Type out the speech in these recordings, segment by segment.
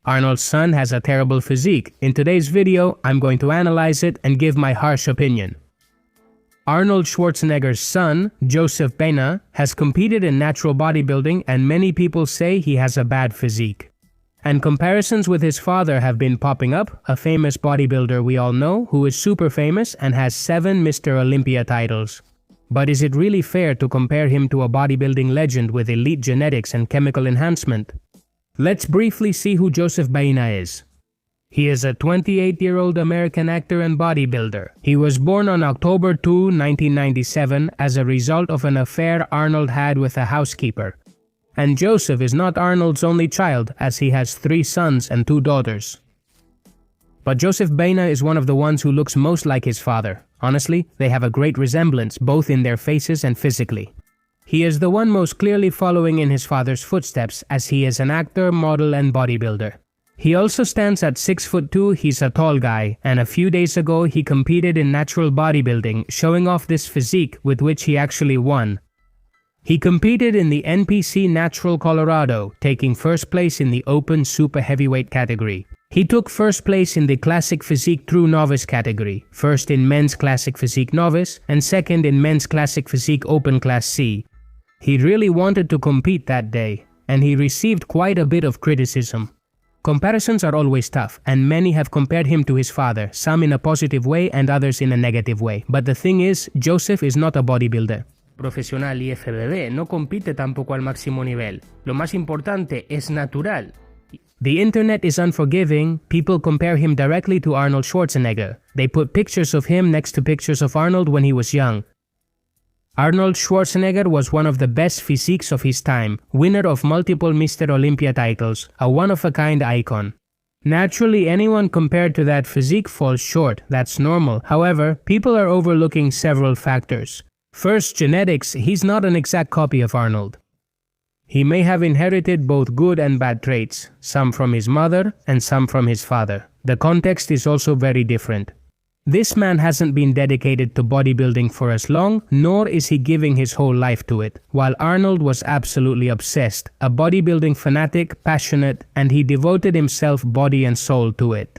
Arnold's son has a terrible physique. In today's video, I'm going to analyze it and give my harsh opinion. Arnold Schwarzenegger's son, Joseph Baena, has competed in natural bodybuilding and many people say he has a bad physique. And comparisons with his father have been popping up, a famous bodybuilder we all know who is super famous and has 7 Mr. Olympia titles. But is it really fair to compare him to a bodybuilding legend with elite genetics and chemical enhancement? Let's briefly see who Joseph Baena is. He is a 28-year-old American actor and bodybuilder. He was born on October 2, 1997 as a result of an affair Arnold had with a housekeeper. And Joseph is not Arnold's only child, as he has 3 sons and 2 daughters. But Joseph Baena is one of the ones who looks most like his father. Honestly, they have a great resemblance, both in their faces and physically. He is the one most clearly following in his father's footsteps, as he is an actor, model, and bodybuilder. He also stands at 6'2", he's a tall guy, and a few days ago he competed in natural bodybuilding, showing off this physique with which he actually won. He competed in the NPC Natural Colorado, taking first place in the Open Super Heavyweight category. He took first place in the Classic Physique True Novice category, first in Men's Classic Physique Novice, and second in Men's Classic Physique Open Class C. He really wanted to compete that day, and he received quite a bit of criticism. Comparisons are always tough, and many have compared him to his father, some in a positive way and others in a negative way. But the thing is, Joseph is not a bodybuilder. Profesional y FBB no compite tampoco al máximo nivel. Lo más importante es natural. The internet is unforgiving. People compare him directly to Arnold Schwarzenegger. They put pictures of him next to pictures of Arnold when he was young. Arnold Schwarzenegger was one of the best physiques of his time, winner of multiple Mr. Olympia titles, a one-of-a-kind icon. Naturally, anyone compared to that physique falls short, that's normal. However, people are overlooking several factors. First, genetics. He's not an exact copy of Arnold. He may have inherited both good and bad traits, some from his mother and some from his father. The context is also very different. This man hasn't been dedicated to bodybuilding for as long, nor is he giving his whole life to it, while Arnold was absolutely obsessed, a bodybuilding fanatic, passionate, and he devoted himself body and soul to it.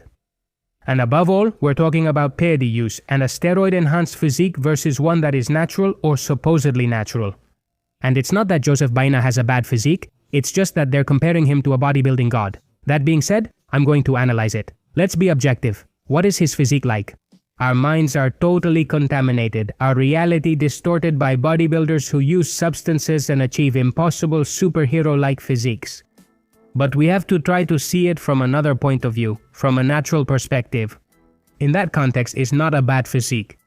And above all, we're talking about PED use and a steroid-enhanced physique versus one that is natural or supposedly natural. And it's not that Joseph Baena has a bad physique, it's just that they're comparing him to a bodybuilding god. That being said, I'm going to analyze it. Let's be objective. What is his physique like? Our minds are totally contaminated, our reality distorted by bodybuilders who use substances and achieve impossible superhero-like physiques. But we have to try to see it from another point of view, from a natural perspective. In that context, it's not a bad physique.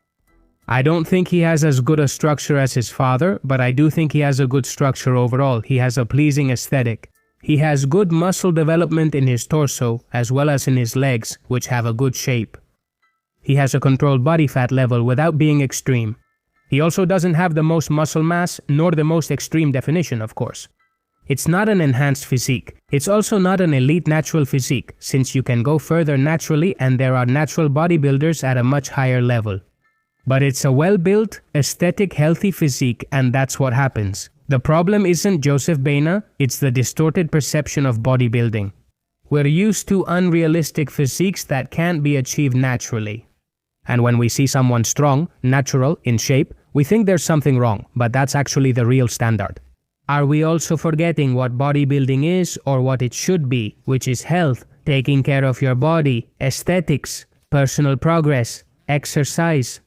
I don't think he has as good a structure as his father, but I do think he has a good structure overall. He has a pleasing aesthetic. He has good muscle development in his torso, as well as in his legs, which have a good shape. He has a controlled body fat level without being extreme. He also doesn't have the most muscle mass, nor the most extreme definition, of course. It's not an enhanced physique. It's also not an elite natural physique, since you can go further naturally and there are natural bodybuilders at a much higher level. But it's a well-built, aesthetic, healthy physique, and that's what happens. The problem isn't Joseph Baena, it's the distorted perception of bodybuilding. We're used to unrealistic physiques that can't be achieved naturally. And when we see someone strong, natural, in shape, we think there's something wrong, but that's actually the real standard. Are we also forgetting what bodybuilding is or what it should be, which is health, taking care of your body, aesthetics, personal progress, exercise?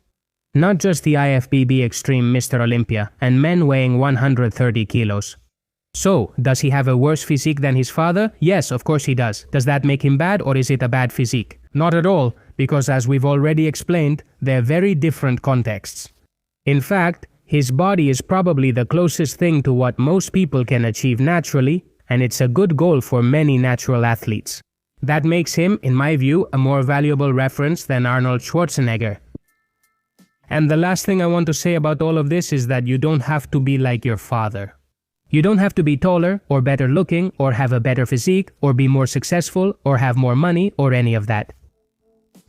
Not just the IFBB Extreme Mr. Olympia and men weighing 130 kilos. So, does he have a worse physique than his father? Yes, of course he does. Does that make him bad or is it a bad physique? Not at all, because as we've already explained, they're very different contexts. In fact, his body is probably the closest thing to what most people can achieve naturally, and it's a good goal for many natural athletes. That makes him, in my view, a more valuable reference than Arnold Schwarzenegger. And the last thing I want to say about all of this is that you don't have to be like your father. You don't have to be taller, or better looking, or have a better physique, or be more successful, or have more money, or any of that.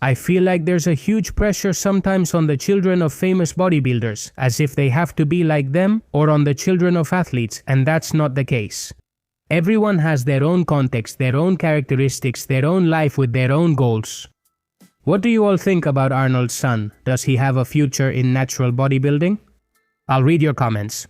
I feel like there's a huge pressure sometimes on the children of famous bodybuilders, as if they have to be like them, or on the children of athletes, and that's not the case. Everyone has their own context, their own characteristics, their own life with their own goals. What do you all think about Arnold's son? Does he have a future in natural bodybuilding? I'll read your comments.